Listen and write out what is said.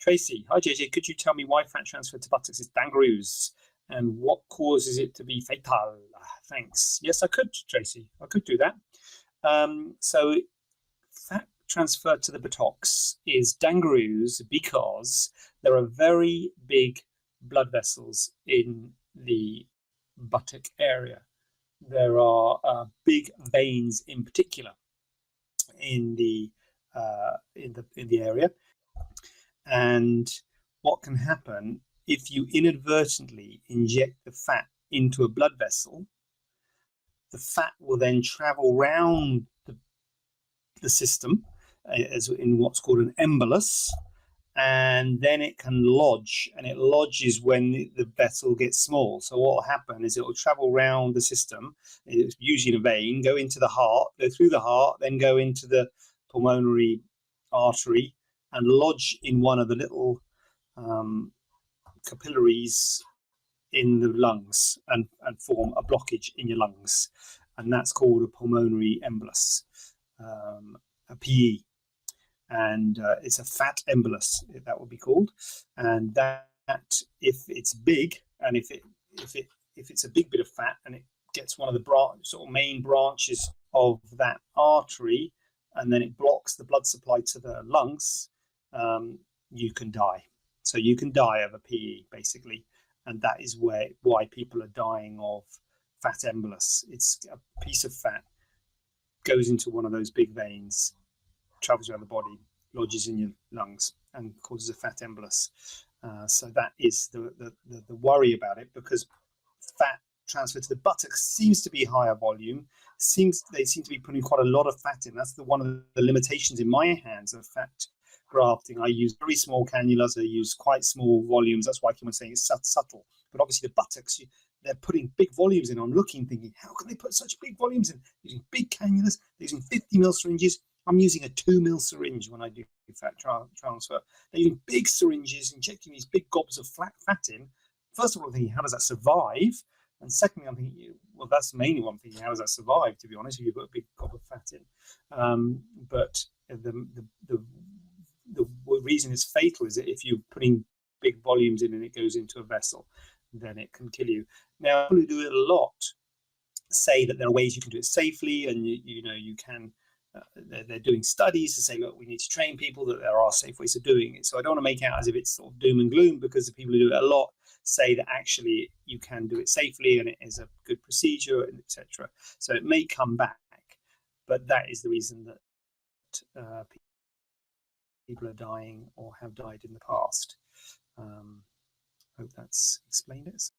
Tracy, hi JJ, could you tell me why fat transfer to buttocks is dangerous and what causes it to be fatal? Thanks. Yes, I could, Tracy. I could do that. So fat transfer to the buttocks is dangerous because there are very big blood vessels in the buttock area. There are big veins in particular in the area, and what can happen if you inadvertently inject the fat into a blood vessel, the fat will then travel round the system as in what's called an embolus, and then it can lodge, and it lodges when the vessel gets small. So what will happen is it will travel around the system, it's usually in a vein, go into the heart, go through the heart, then go into the pulmonary artery and lodge in one of the little capillaries in the lungs and form a blockage in your lungs, and that's called a pulmonary embolus, a PE. And it's a fat embolus, that would be called. And that, if it's big, and if it's a big bit of fat, and it gets one of the sort of main branches of that artery, and then it blocks the blood supply to the lungs, you can die. So you can die of a PE, basically, and that is why people are dying of fat embolus. It's a piece of fat goes into one of those big veins, travels around the body, lodges in your lungs, and causes a fat embolus. So that is the worry about it, because fat transfer to the buttocks seems to be higher volume. They seem to be putting quite a lot of fat in. That's one of the limitations in my hands of fat grafting. I use very small cannulas. I use quite small volumes. That's why I keep on saying it's subtle. But obviously the buttocks, they're putting big volumes in. I'm looking, thinking, how can they put such big volumes in? Using big cannulas, they're using 50 ml syringes. I'm using a 2 ml syringe when I do fat transfer. They're using big syringes, injecting these big gobs of fat in. First of all, I'm thinking, how does that survive? And secondly, I'm thinking, well, that's mainly one thing. How does that survive, to be honest, if you put a big gob of fat in? But the reason it's fatal is that if you're putting big volumes in and it goes into a vessel, then it can kill you. Now, people who do it a lot say that there are ways you can do it safely, and you can. They're doing studies to say, look, we need to train people that there are safe ways of doing it. So I don't want to make out as if it's sort of doom and gloom, because the people who do it a lot say that actually you can do it safely and it is a good procedure, etc. So it may come back, but that is the reason that people are dying or have died in the past. Hope that's explained it.